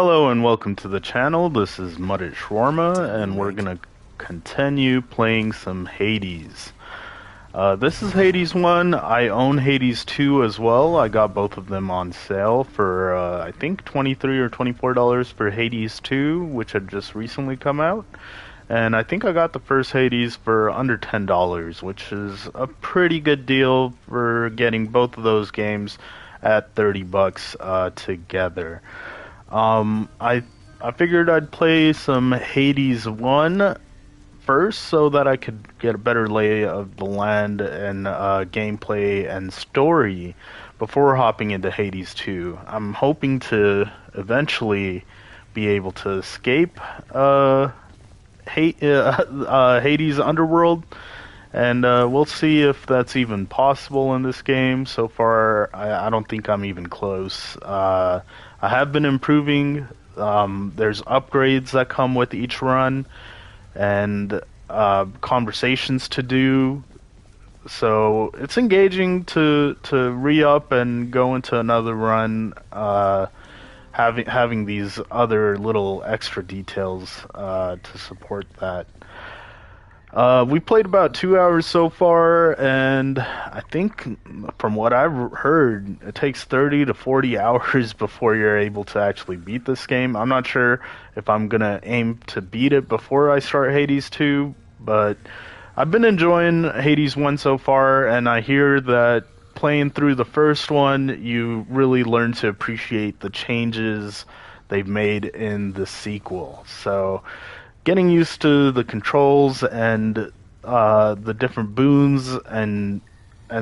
Hello and welcome to the channel. This is Mudded Shawarma, and we're gonna continue playing some Hades. This is Hades 1. I own Hades 2 as well. I got both of them on sale for I think $23 or $24 for Hades 2, which had just recently come out. And I think I got the first Hades for under $10, which is a pretty good deal for getting both of those games at 30 bucks together. I figured I'd play some Hades 1 first so that I could get a better lay of the land and gameplay and story before hopping into Hades 2. I'm hoping to eventually be able to escape Hades Underworld, and we'll see if that's even possible in this game. So far, I don't think I'm even close. I have been improving. There's upgrades that come with each run, and conversations to do. So it's engaging to re-up and go into another run, having these other little extra details to support that. We played about 2 hours so far, and I think from what I've heard, it takes 30 to 40 hours before you're able to actually beat this game. I'm not sure if I'm gonna aim to beat it before I start Hades 2, but I've been enjoying Hades 1 so far, and I hear that playing through the first one, you really learn to appreciate the changes they've made in the sequel. So getting used to the controls and the different boons and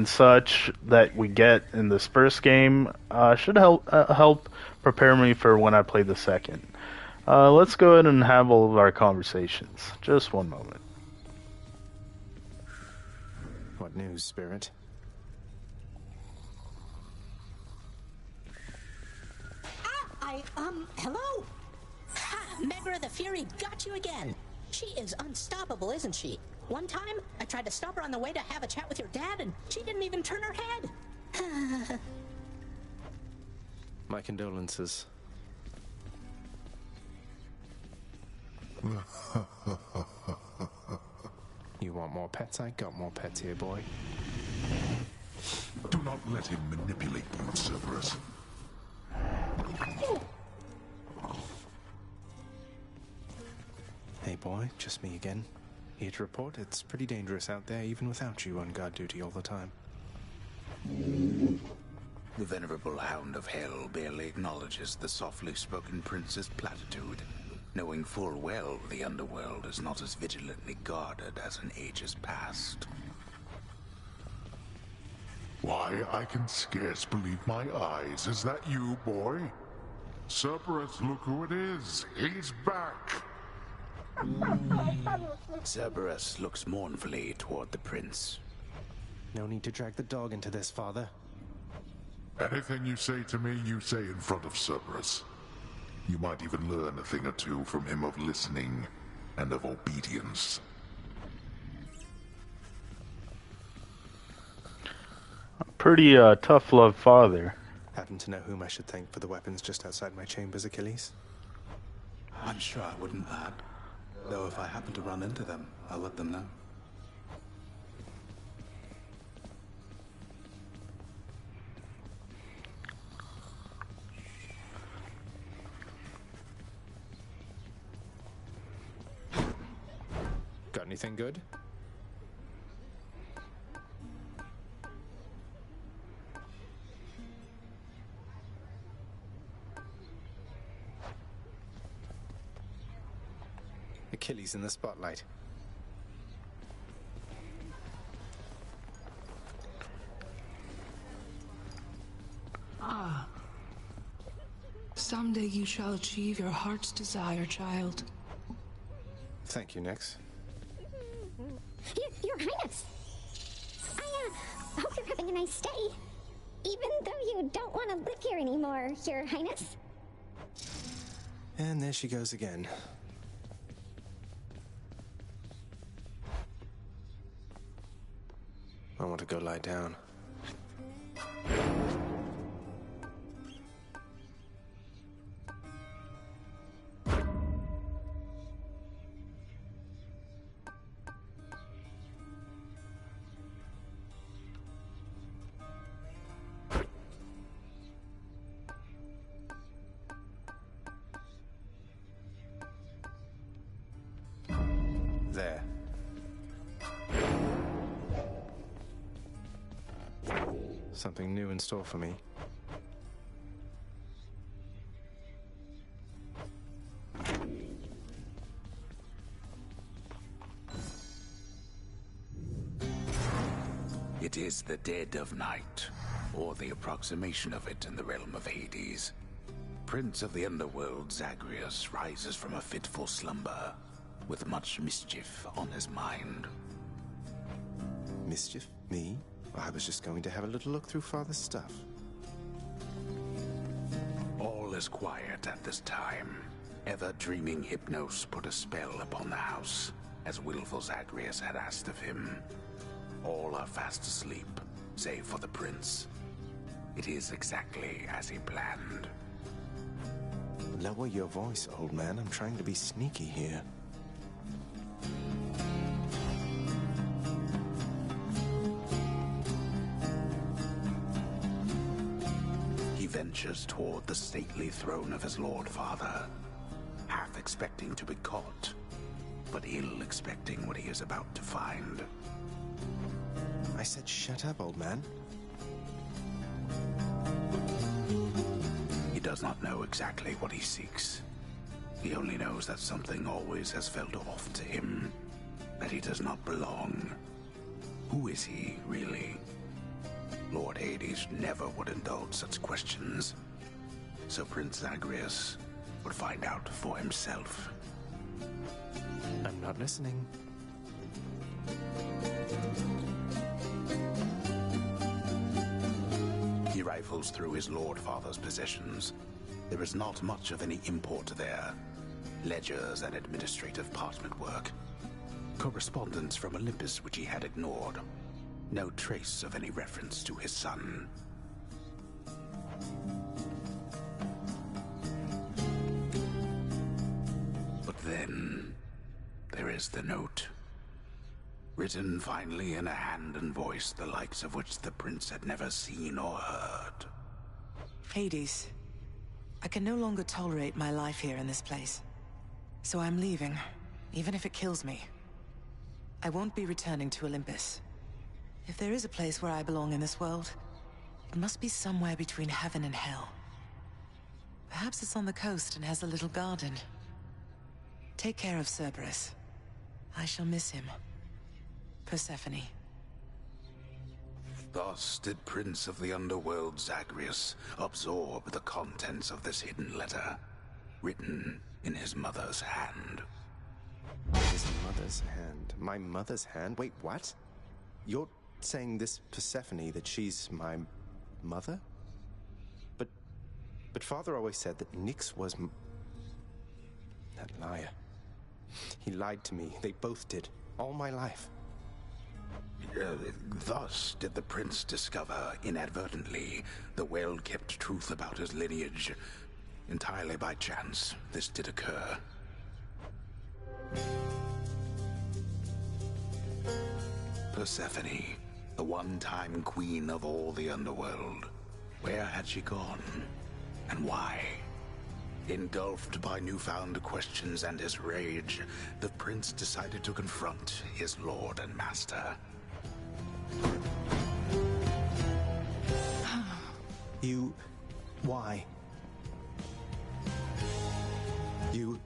such that we get in this first game should help prepare me for when I play the second. Let's go ahead and have all of our conversations. Just one moment. What news, Spirit? Hello? Ha! Megra the Fury got you again! She is unstoppable, isn't she? One time, I tried to stop her on the way to have a chat with your dad, and she didn't even turn her head! My condolences. You want more pets? I got more pets here, boy. Do not let him manipulate you, Cerberus. Hey, boy, just me again. Here to report, it's pretty dangerous out there, even without you on guard duty all the time. The venerable Hound of Hell barely acknowledges the softly spoken prince's platitude, knowing full well the underworld is not as vigilantly guarded as in ages past. Why, I can scarce believe my eyes. Is that you, boy? Cerberus, look who it is. He's back. Cerberus looks mournfully toward the prince. No need to drag the dog into this, father. Anything you say to me, you say in front of Cerberus. You might even learn a thing or two from him of listening and of obedience. Pretty tough love father. Happen to know whom I should thank for the weapons just outside my chambers, Achilles? I'm sure I wouldn't, lad. Though if I happen to run into them, I'll let them know. Got anything good? Achilles in the spotlight. Someday you shall achieve your heart's desire, child. Thank you, Nyx. Your Highness! I hope you're having a nice day. Even though you don't want to live here anymore, Your Highness. And there she goes again. I want to go lie down. something new in store for me. It is the dead of night, or the approximation of it in the realm of Hades. Prince of the underworld Zagreus rises from a fitful slumber, with much mischief on his mind. Mischief? Me? I was just going to have a little look through Father's stuff. All is quiet at this time. Ever-dreaming Hypnos put a spell upon the house, as willful Zagreus had asked of him. All are fast asleep, save for the prince. It is exactly as he planned. Lower your voice, old man. I'm trying to be sneaky here. He ventures toward the stately throne of his lord father, half expecting to be caught, but ill expecting what he is about to find. I said shut up, old man. He does not know exactly what he seeks. He only knows that something always has felt off to him, that he does not belong. Who is he, really? Lord Hades never would indulge such questions, so Prince Zagreus would find out for himself. I'm not listening. He rifles through his lord father's possessions. There is not much of any import there. Ledgers and administrative parchment work. Correspondence from Olympus which he had ignored. No trace of any reference to his son. But then, there is the note. Written finally in a hand and voice the likes of which the prince had never seen or heard. Hades, I can no longer tolerate my life here in this place. So I'm leaving, even if it kills me. I won't be returning to Olympus. If there is a place where I belong in this world, it must be somewhere between heaven and hell. Perhaps it's on the coast and has a little garden. Take care of Cerberus. I shall miss him. Persephone. Thus did Prince of the Underworld Zagreus absorb the contents of this hidden letter, written in his mother's hand. His mother's hand? My mother's hand? Wait, what? You're saying this Persephone, that she's my mother? But Father always said that Nyx was that liar. He lied to me. They both did. All my life. Thus did the prince discover, inadvertently, the well-kept truth about his lineage. Entirely by chance, this did occur. Persephone, the one-time queen of all the underworld. Where had she gone? And why? Engulfed by newfound questions and his rage, the prince decided to confront his lord and master. You... why? You're...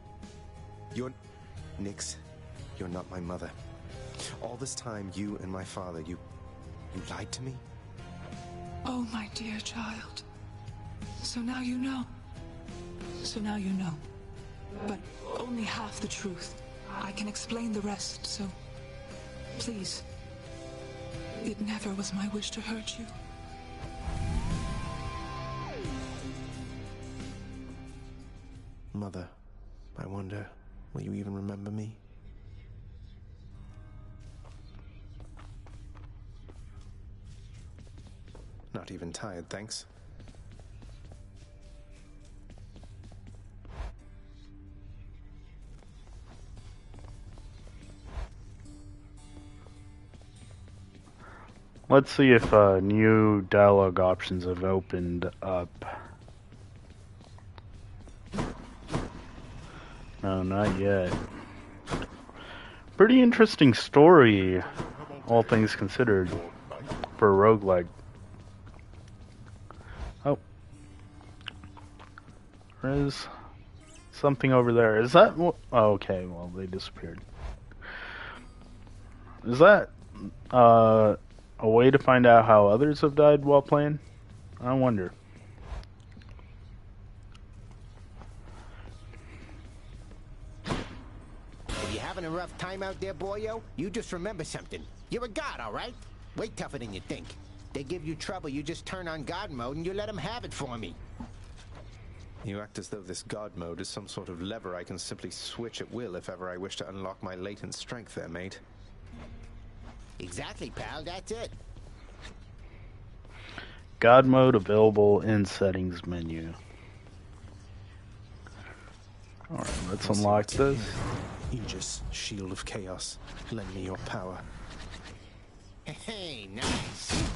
Nyx, you're not my mother. All this time, you and my father, you lied to me? Oh, my dear child. So now you know. So now you know. But only half the truth. I can explain the rest, so... please. It never was my wish to hurt you. Mother, I wonder, will you even remember me? Not even tired, thanks. Let's see if new dialogue options have opened up. No, not yet. Pretty interesting story, all things considered, for a roguelike. Oh. There is something over there. Is that... Oh, okay, well, they disappeared. Is that a way to find out how others have died while playing? I wonder. If you're having a rough time out there, boyo, you just remember something. You're a god, all right? Way tougher than you think. They give you trouble, you just turn on god mode and you let them have it for me. You act as though this god mode is some sort of lever I can simply switch at will if ever I wish to unlock my latent strength there, mate. Exactly, pal, that's it. God mode available in settings menu. Alright, let's unlock this. Aegis, Shield of Chaos, lend me your power. Hey, nice.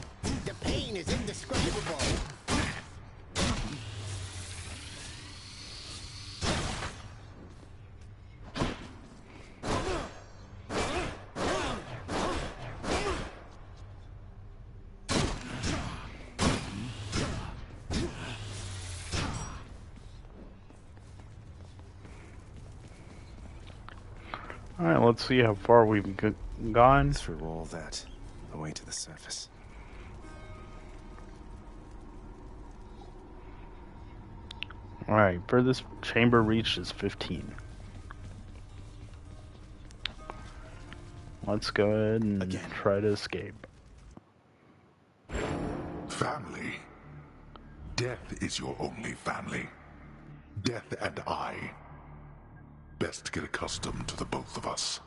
The pain is indescribable. Alright, let's see how far we've gone. Through all that, away to the surface. Alright, furthest chamber reached is 15. Let's go ahead and try to escape. Family? Death is your only family. Death and I. Best get accustomed to the both of us.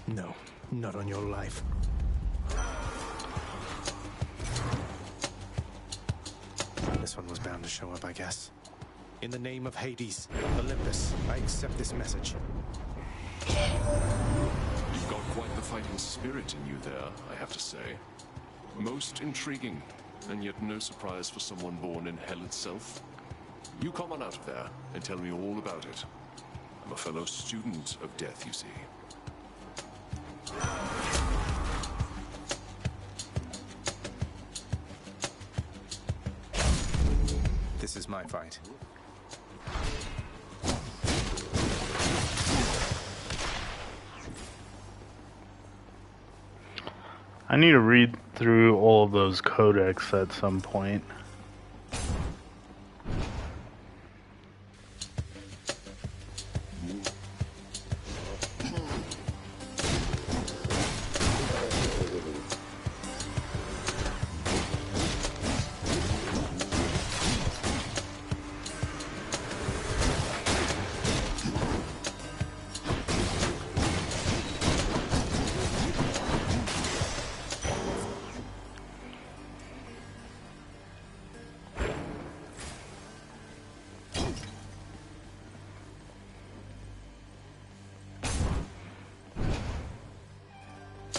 No, not on your life. This one was bound to show up, I guess. In the name of Hades, Olympus, I accept this message. You've got quite the fighting spirit in you there, I have to say. Most intriguing, and yet no surprise for someone born in hell itself. You come on out of there and tell me all about it. I'm a fellow student of death, you see. This is my fight. I need to read through all of those codex at some point.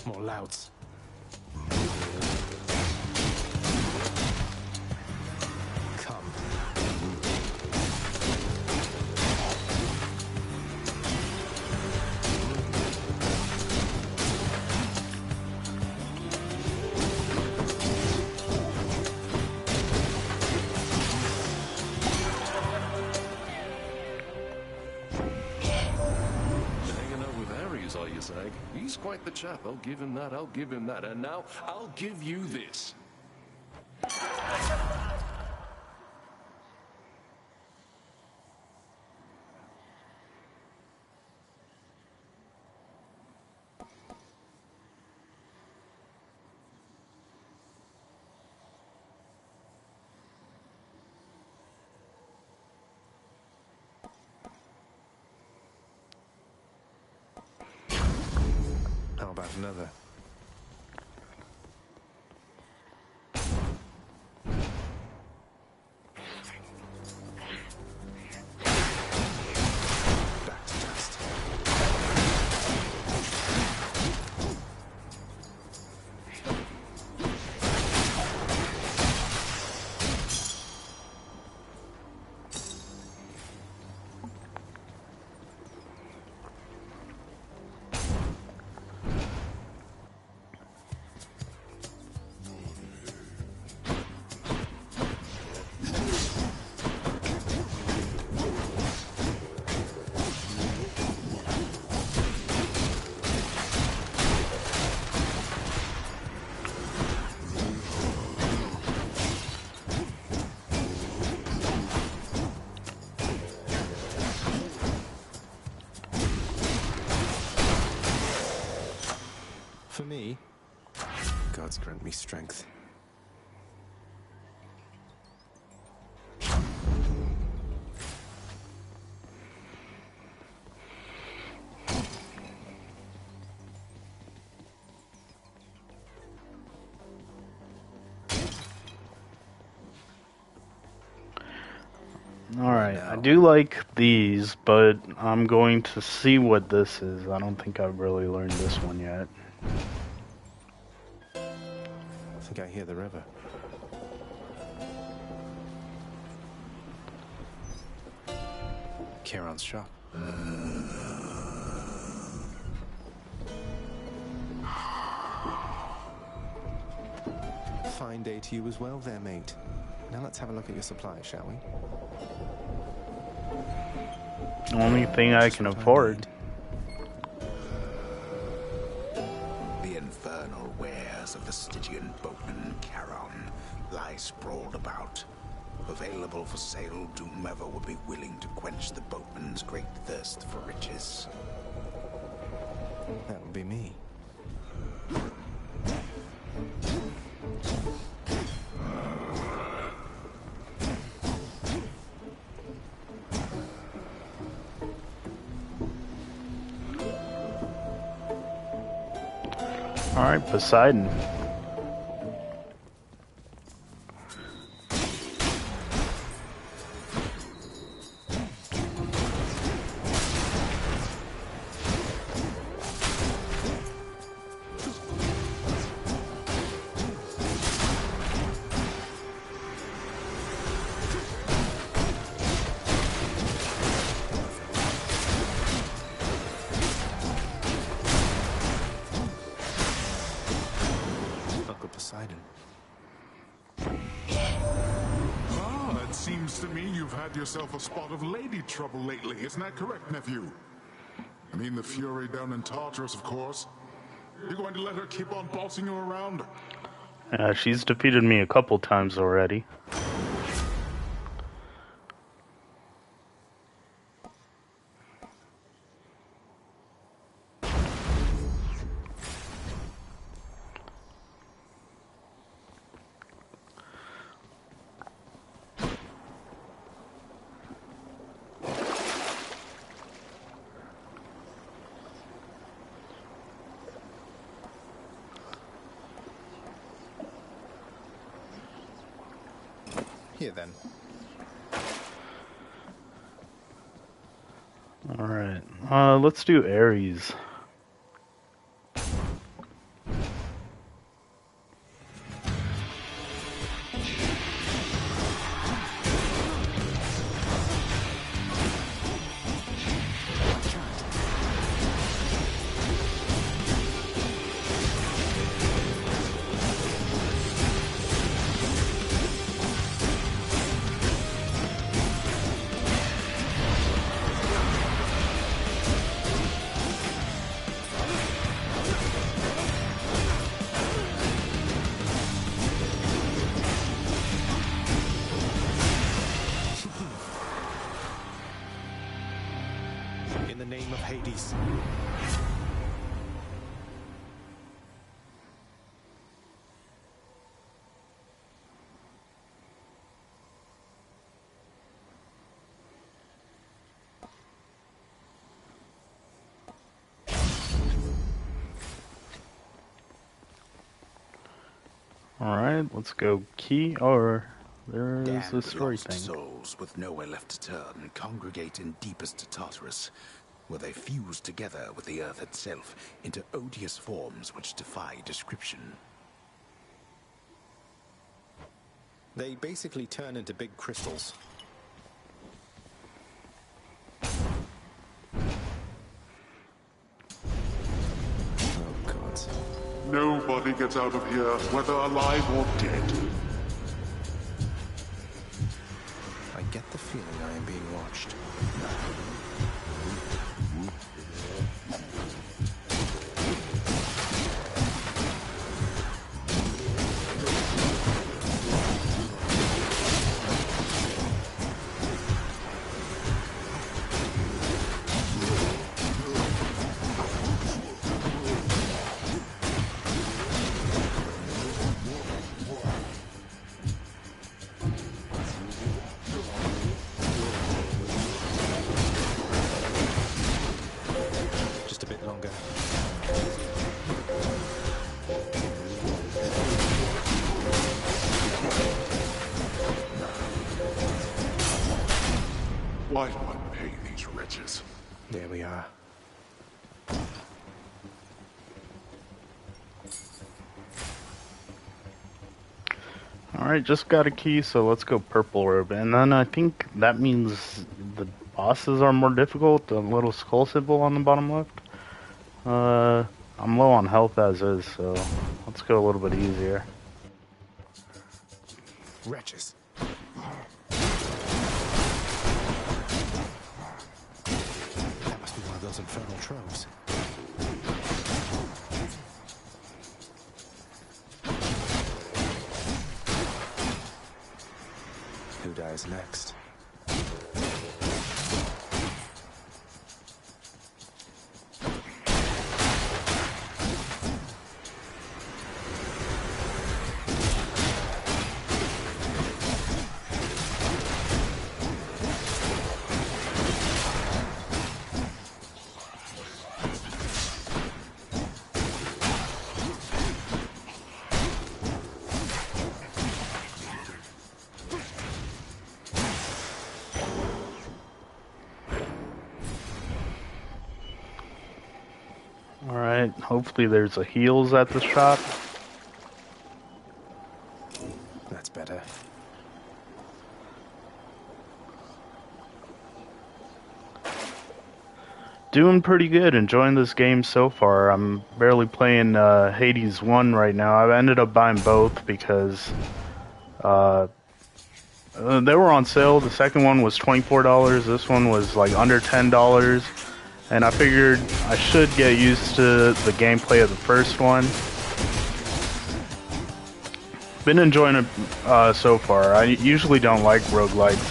More louds. Come. Hanging out with Ares, are you, Zag? He's quite the chap. I'll give him that. I'll give him that. And now, I'll give you this. How about another? Back to dust. gods grant me strength. Alright, I do like these, but I'm going to see what this is. I don't think I've really learned this one yet. I think I hear the river. Charon's shop. Fine day to you as well there, mate. Now let's have a look at your supplies, shall we? Only thing I can afford. The infernal wares of the Stygian boatman Charon lie sprawled about, available for sale to whomever would be willing to quench the boatman's great thirst for riches. That would be me. Alright, Poseidon. Poseidon. Ah, it seems to me you've had yourself a spot of lady trouble lately. Isn't that correct, nephew? I mean the Fury down in Tartarus, of course. You're going to let her keep on bossing you around? She's defeated me a couple times already. Here then. Alright, let's do Ares. In the name of Hades. Alright, let's go key, or there is Damned the story lost thing. souls with nowhere left to turn congregate in deepest Tartarus, where they fuse together with the earth itself into odious forms which defy description. They basically turn into big crystals. Oh, God. Nobody gets out of here, whether alive or dead. I get the feeling I am being watched. Why do I pay these wretches? There we are. Alright, just got a key, so let's go purple robe. And then I think that means the bosses are more difficult, the little skull symbol on the bottom left. I'm low on health as is, so let's go a little bit easier. Wretches. That must be one of those infernal troves. Who dies next? Alright, hopefully there's a heals at the shop. That's better. Doing pretty good, enjoying this game so far. I'm barely playing Hades 1 right now. I've ended up buying both because they were on sale. The second one was $24, this one was like under $10. And I figured I should get used to the gameplay of the first one. Been enjoying it so far. I usually don't like roguelikes.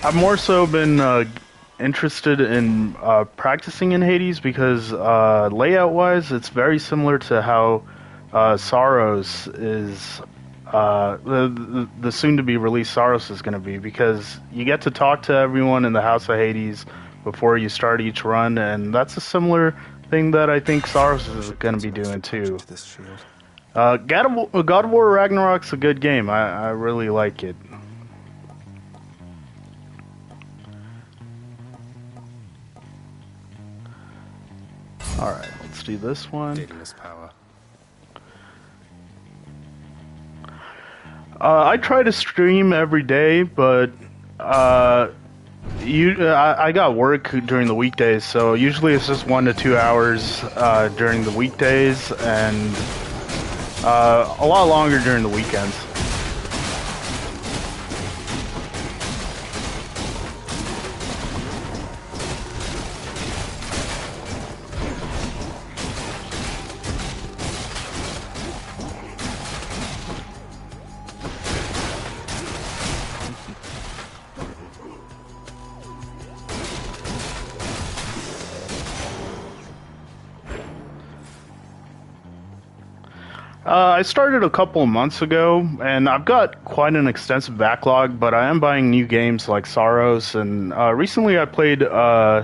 I've more so been interested in practicing in Hades because layout-wise, it's very similar to how Saros is, the soon-to-be released Saros is going to be, because you get to talk to everyone in the House of Hades before you start each run, and that's a similar thing that I think Saros is going to be doing too. God of War Ragnarok's a good game. I really like it. Alright, let's do this one. Daedalus power. I try to stream every day, but I got work during the weekdays, so usually it's just 1 to 2 hours during the weekdays, and a lot longer during the weekends. I started a couple of months ago, and I've got quite an extensive backlog, but I am buying new games like Saros, and recently I played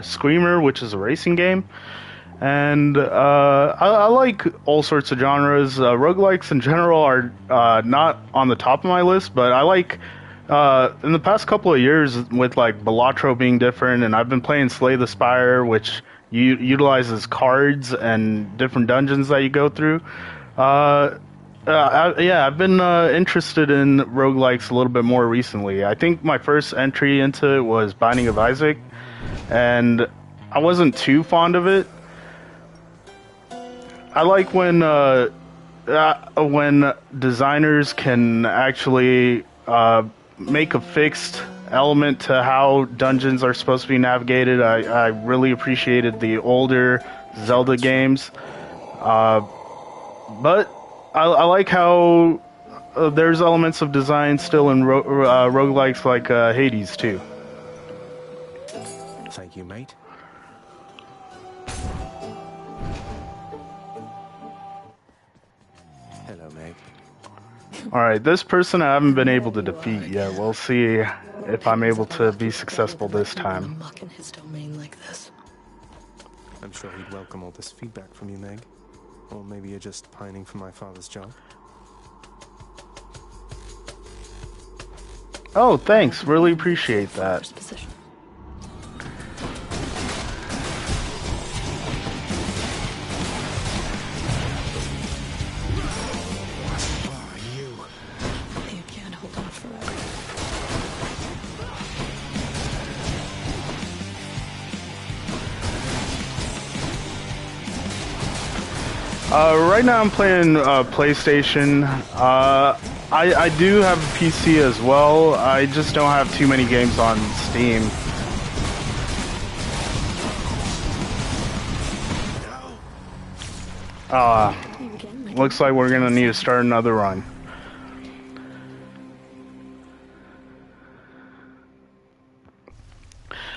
Screamer, which is a racing game, and I like all sorts of genres. Roguelikes in general are not on the top of my list, but I like, in the past couple of years, with like Balatro being different, and I've been playing Slay the Spire, which utilizes cards and different dungeons that you go through. I've been interested in roguelikes a little bit more recently. I think my first entry into it was Binding of Isaac, and I wasn't too fond of it. I like when designers can actually make a fixed element to how dungeons are supposed to be navigated. I really appreciated the older Zelda games. But I like how there's elements of design still in roguelikes like Hades too. Thank you, mate. Hello, Meg. Alright, this person I haven't been able to defeat yet. We'll see if I'm able to be successful this time. Muck in his domain like this. I'm sure he'd welcome all this feedback from you, Meg. Or maybe you're just pining for my father's job. Oh, thanks. Really appreciate that. You can't hold on forever. Right now I'm playing PlayStation. I do have a PC as well. I just don't have too many games on Steam. Looks like we're gonna need to start another run.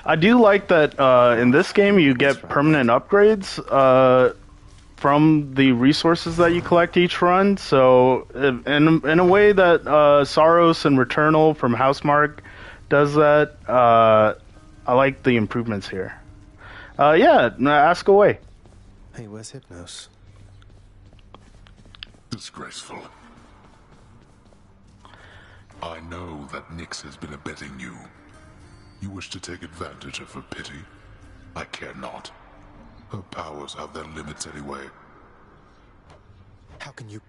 I do like that in this game you get permanent upgrades from the resources that you collect each run. So in a way that Saros and Returnal from Housemarque does that, I like the improvements here. Yeah, ask away. Hey, where's Hypnos? Disgraceful. I know that Nyx has been abetting you. You wish to take advantage of her pity? I care not. Her powers have their limits anyway. How can you...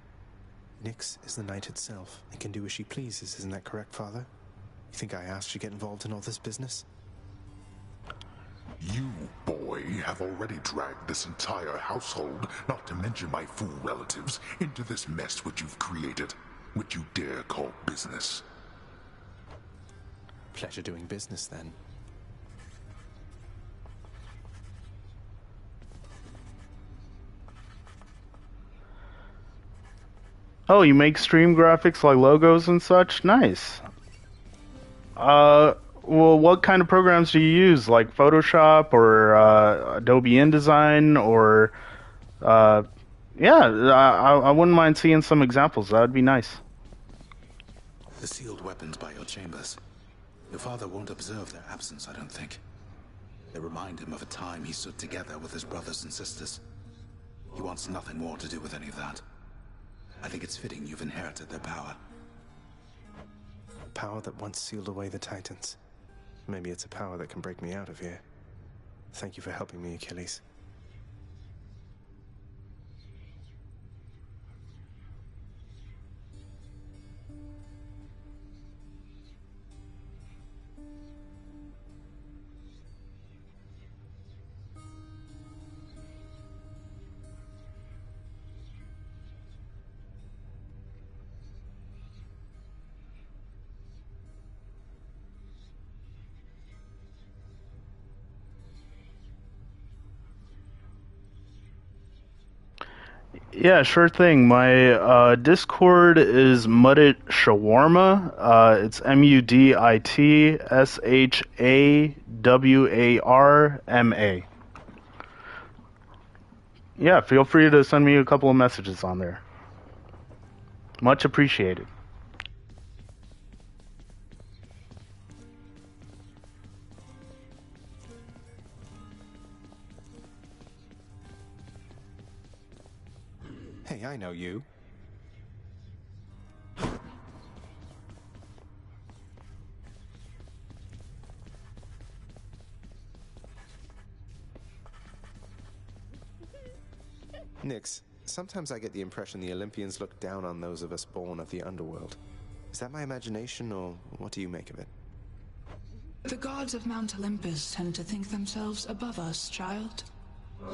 Nyx is the night itself and can do as she pleases, isn't that correct, Father? You think I asked you to get involved in all this business? You, boy, have already dragged this entire household, not to mention my fool relatives, into this mess which you've created, which you dare call business. Pleasure doing business, then. Oh, you make stream graphics like logos and such? Nice. Well, what kind of programs do you use? Like Photoshop or Adobe InDesign or... yeah, I wouldn't mind seeing some examples. That would be nice. The sealed weapons by your chambers. Your father won't observe their absence, I don't think. They remind him of a time he stood together with his brothers and sisters. He wants nothing more to do with any of that. I think it's fitting you've inherited their power. Power that once sealed away the Titans. Maybe it's a power that can break me out of here. Thank you for helping me, Achilles. Yeah, sure thing. My Discord is Muddit Shawarma. It's MUDITSHAWARMA. Yeah, feel free to send me a couple of messages on there. Much appreciated. Hey, I know you. Nyx, sometimes I get the impression the Olympians look down on those of us born of the underworld. Is that my imagination, or what do you make of it? The gods of Mount Olympus tend to think themselves above us, child.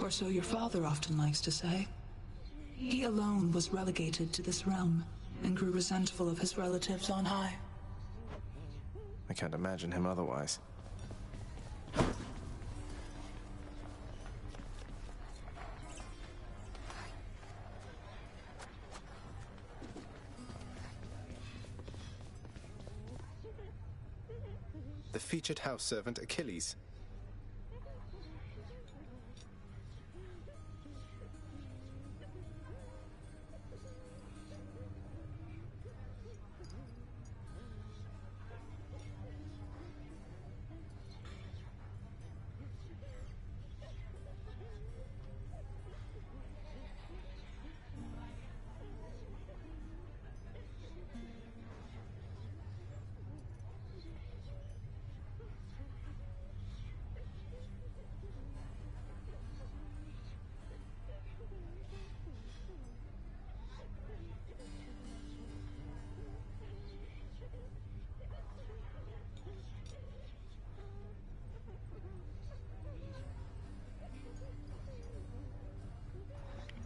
Or so your father often likes to say. He alone was relegated to this realm, and grew resentful of his relatives on high. I can't imagine him otherwise. The featured house servant Achilles.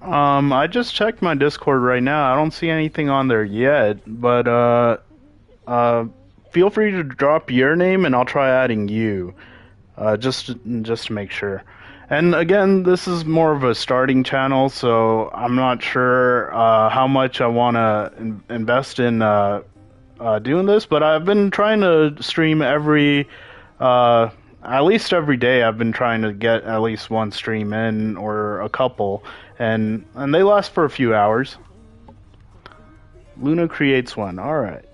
I just checked my Discord right now. I don't see anything on there yet, but feel free to drop your name and I'll try adding you, just to make sure. And again, this is more of a starting channel, so I'm not sure how much I want to invest in doing this, but I've been trying to stream at least every day. I've been trying to get at least one stream in, or a couple, and they last for a few hours. Luna creates one. All right.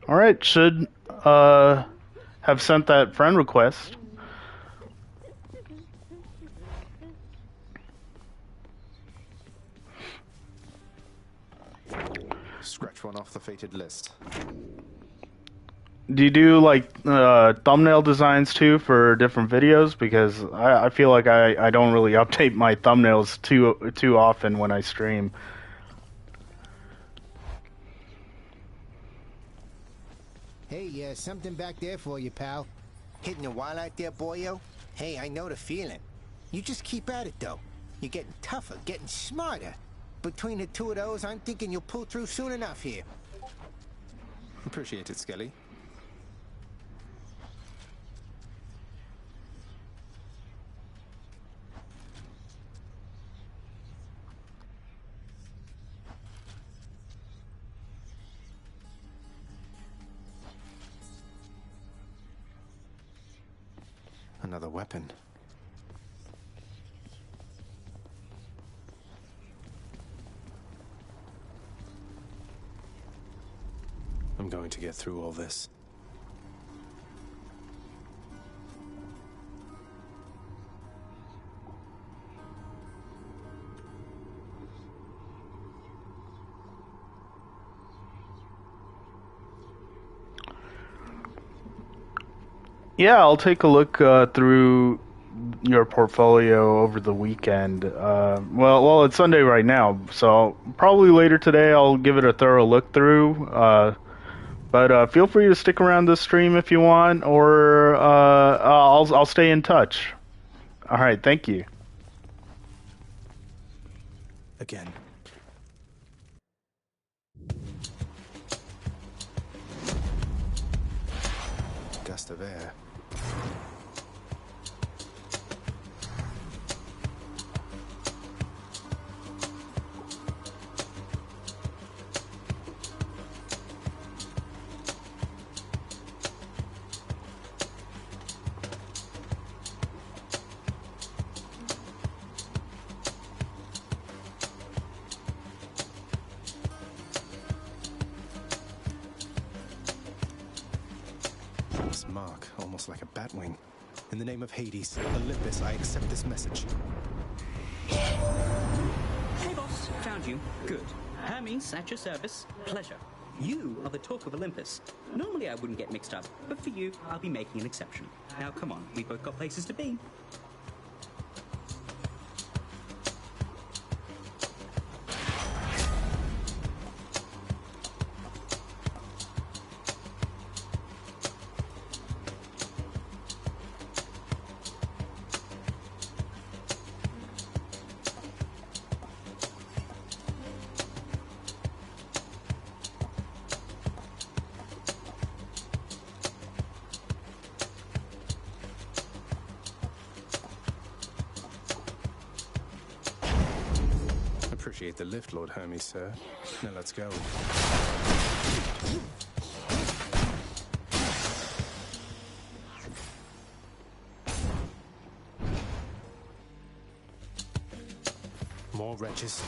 All right, should have sent that friend request. Scratch one off the fated list. Do you do like thumbnail designs too for different videos? Because I feel like I don't really update my thumbnails too often when I stream. Hey, something back there for you, pal. Hitting a while out there, boyo? Hey, I know the feeling. You just keep at it, though. You're getting tougher, getting smarter. Between the two of those, I'm thinking you'll pull through soon enough here. Appreciate it, Skelly. Another weapon. I'm going to get through all this. Yeah, I'll take a look through your portfolio over the weekend. Well, it's Sunday right now, so probably later today I'll give it a thorough look through. But feel free to stick around this stream if you want, or I'll stay in touch. All right, thank you. Again. Gust of air. This mark, almost like a batwing. In the name of Hades, Olympus, I accept this message. Hey, boss. Found you. Good. Hermes, at your service. Pleasure. You are the talk of Olympus. Normally I wouldn't get mixed up, but for you, I'll be making an exception. Now, come on. We've both got places to be. Appreciate the lift, Lord Hermes, sir. Now let's go. More wretches.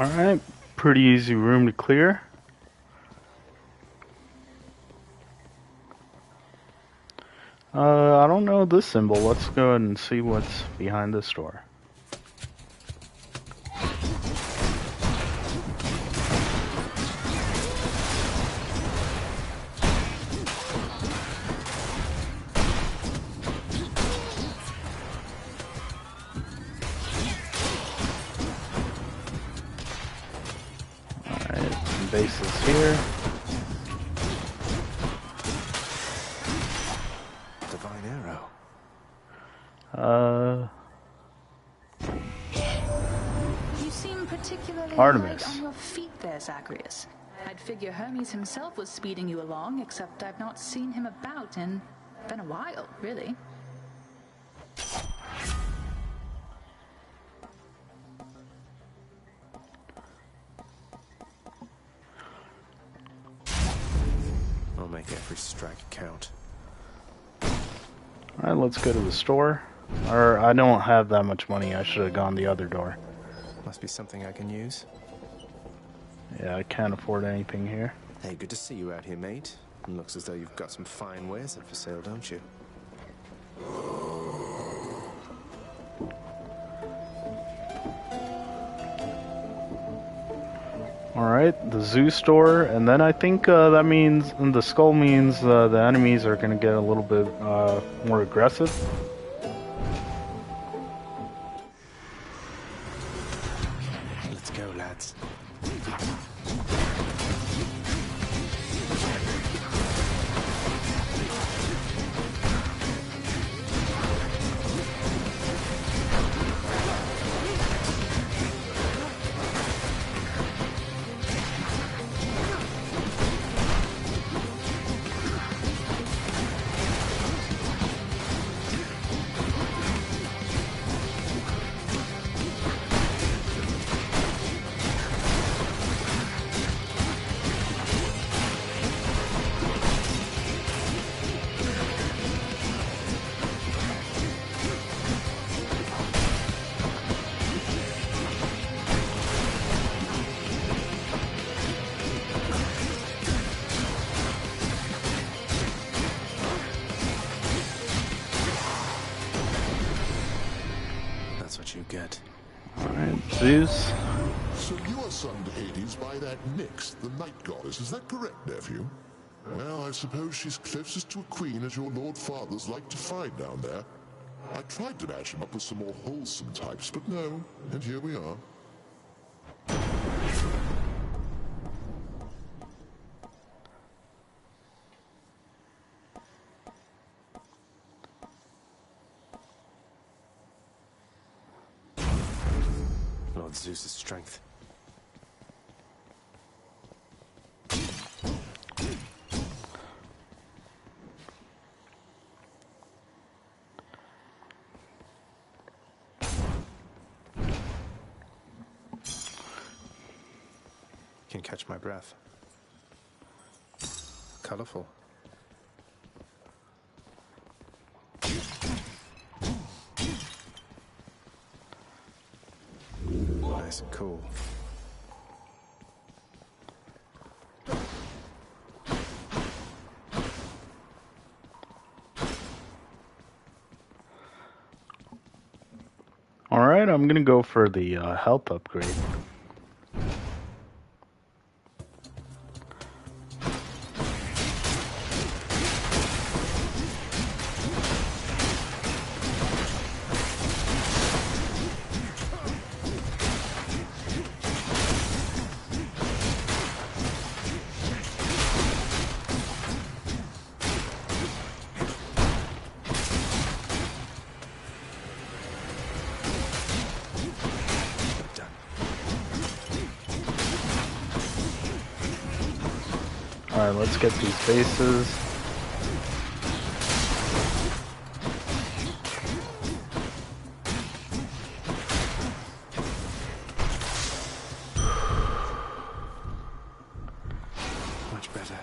Alright, pretty easy room to clear. I don't know this symbol. Let's go ahead and see what's behind this door. Alright, some bases here. You seem particularly Artemis. light on your feet there, Zagreus. I'd figure Hermes himself was speeding you along, except I've not seen him about in... been a while, really. I'll make every strike count. Alright, let's go to the store. Or, I don't have that much money. I should have gone the other door. Must be something I can use. Yeah, I can't afford anything here. Hey, good to see you out here, mate. It looks as though you've got some fine wares up for sale, don't you? Alright, the zoo store, and then I think that means, and the skull means the enemies are going to get a little bit more aggressive. Let's go, lads. That's what you get. Alright, Zeus. So you are son to Hades by that Nyx, the night goddess. Is that correct, nephew? Well, I suppose she's closest to a queen as your lord fathers like to find down there. I tried to match him up with some more wholesome types, but no, and here we are. Lord Zeus's strength. Can catch my breath. Colorful. Nice and cool. Alright, I'm gonna go for the health upgrade. Alright, let's get these bases. Much better.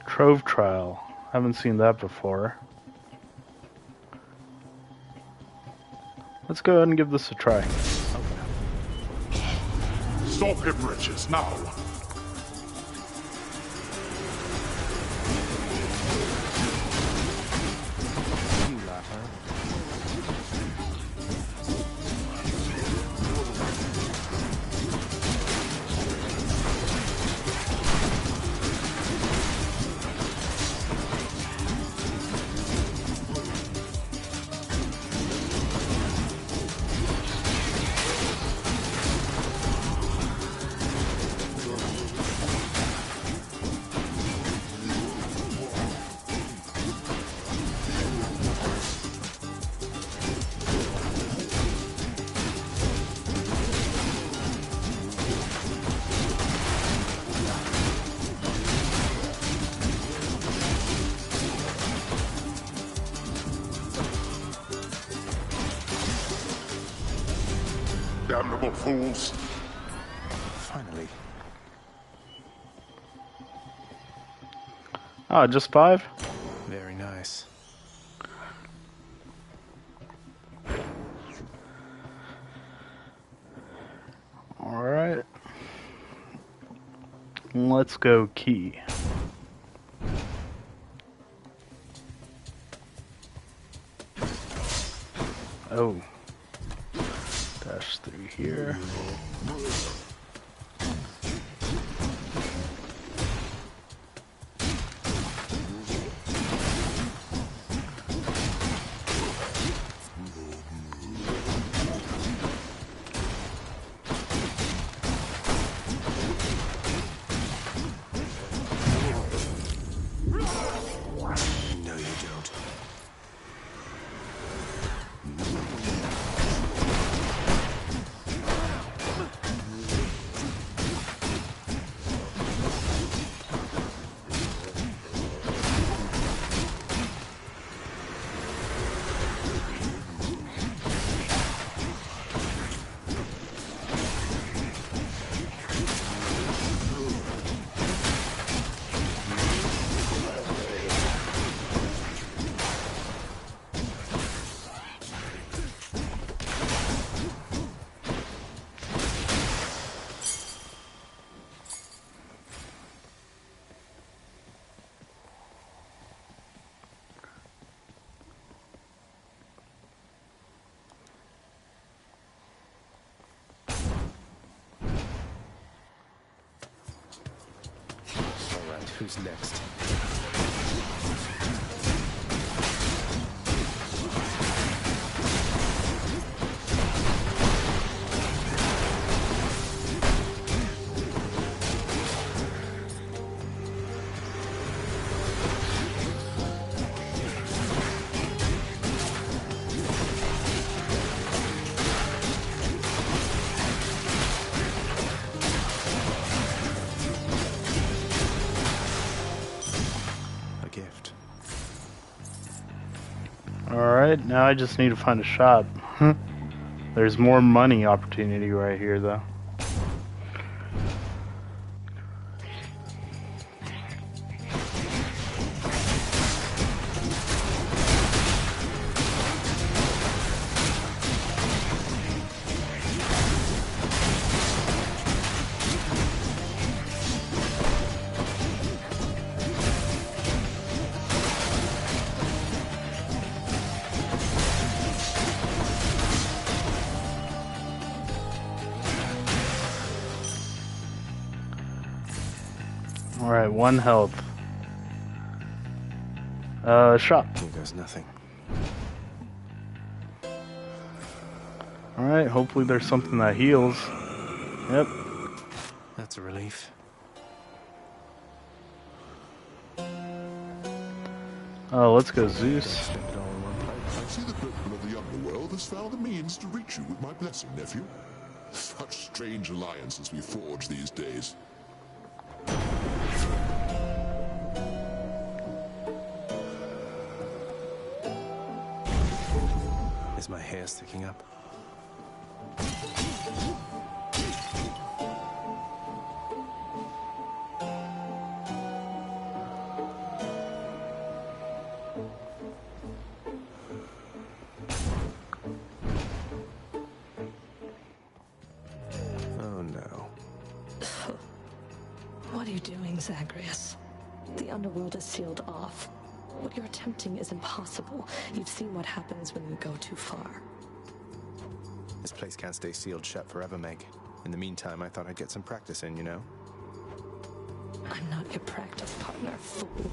Trove Trial. Haven't seen that before. Let's go ahead and give this a try. Stop him, Bridges, now! Damnable fools! Finally. Oh, just 5? Very nice. Alright. Let's go key. Oh. Dash through here. No, you don't. Who's next? Alright, now I just need to find a shop. There's more money opportunity right here, though. Alright, 1 health. Shop. Here goes nothing. Alright, hopefully there's something that heals. Yep. That's a relief. Oh, let's go Zeus. I see the Prince of the Underworld has found the means to reach you with my blessing, nephew. Such strange alliances we forge these days. Is my hair sticking up? What are you doing, Zagreus? The underworld is sealed off. What you're attempting is impossible. You've seen what happens when you go too far. This place can't stay sealed shut forever, Meg. In the meantime, I thought I'd get some practice in, you know? I'm not your practice partner, fool.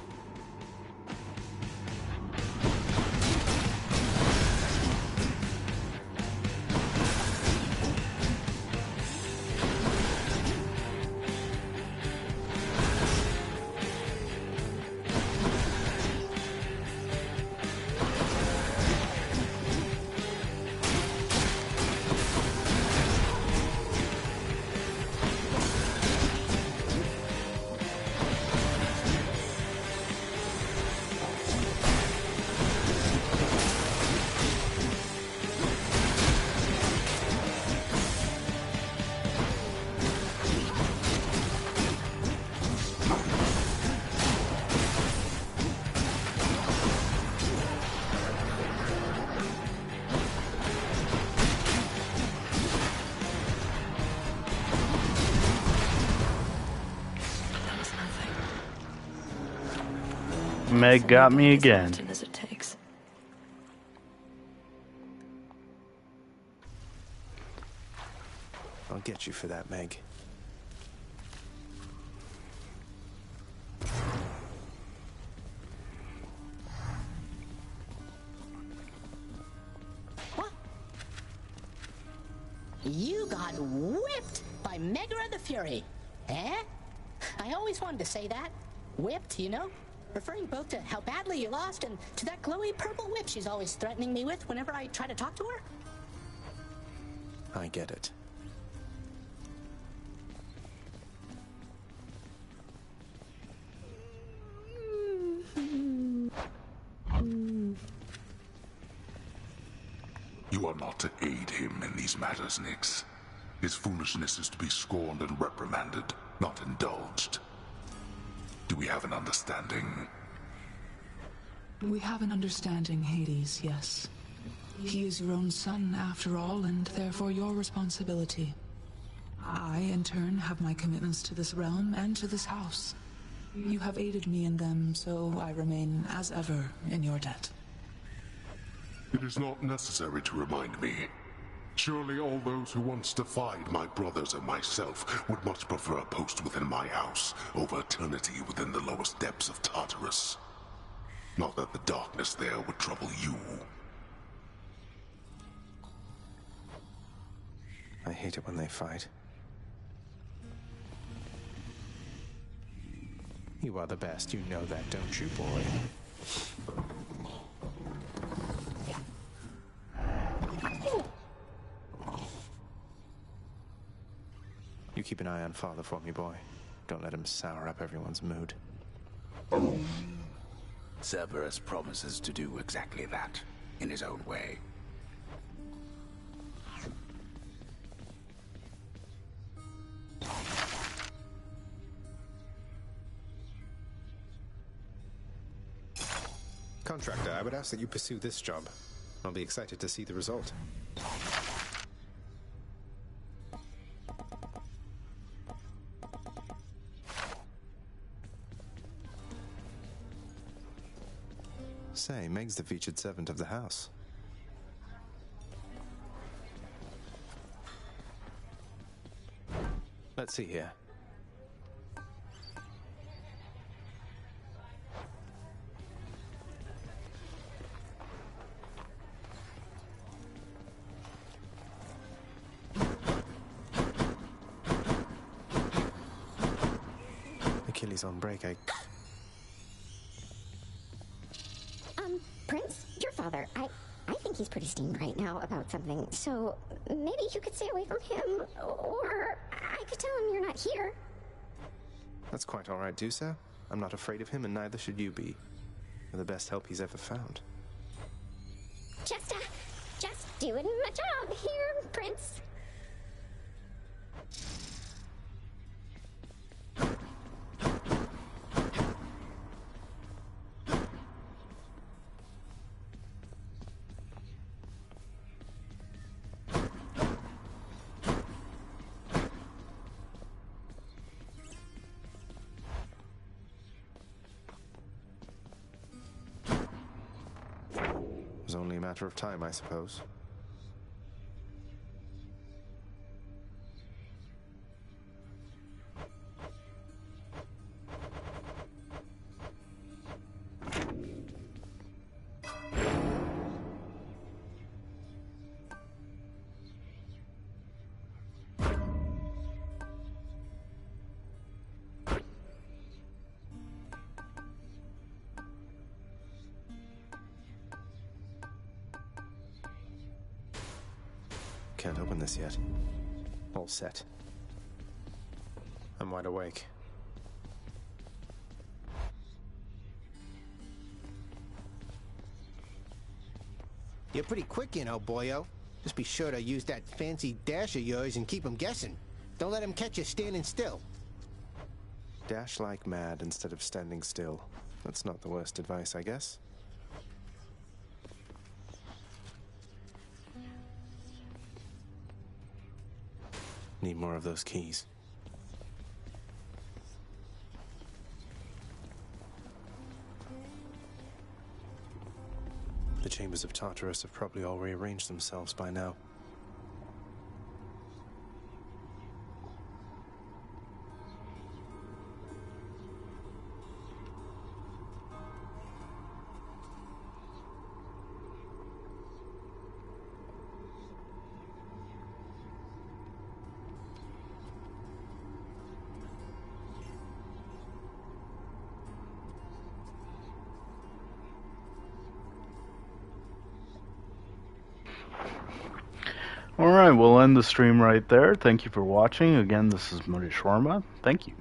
Meg got me again. As it takes. I'll get you for that, Meg. You got whipped by Megra the Fury. Eh? I always wanted to say that. Whipped, you know? Referring both to how badly you lost and to that glowy purple whip she's always threatening me with whenever I try to talk to her. I get it. You are not to aid him in these matters, Nyx. His foolishness is to be scorned and reprimanded, not indulged. Do we have an understanding? We have an understanding, Hades, yes. He is your own son, after all, and therefore your responsibility. I, in turn, have my commitments to this realm and to this house. You have aided me in them, so I remain, as ever, in your debt. It is not necessary to remind me. Surely all those who once defied my brothers and myself would much prefer a post within my house over eternity within the lowest depths of Tartarus. Not that the darkness there would trouble you. I hate it when they fight. You are the best, you know that, don't you, boy? You keep an eye on Father for me, boy. Don't let him sour up everyone's mood. Cerberus promises to do exactly that, in his own way. Contractor, I would ask that you pursue this job. I'll be excited to see the result. Say, Meg's the featured servant of the house. Let's see here. Achilles on break, Prince, your father, I think he's pretty steamed right now about something, so maybe you could stay away from him, or I could tell him you're not here. That's quite all right, Dusa. I'm not afraid of him, and neither should you be. You're the best help he's ever found. Just doing my job here, Prince. was only a matter of time, I suppose. Can't open this yet. All set. I'm wide awake. You're pretty quick, you know, boyo. Just be sure to use that fancy dash of yours and keep 'em guessing. Don't let 'em catch you standing still. Dash like mad instead of standing still. That's not the worst advice, I guess. Need more of those keys. The chambers of Tartarus have probably all rearranged themselves by now. Alright, we'll end the stream right there. Thank you for watching. Again, this is Muddy Shawarma. Thank you.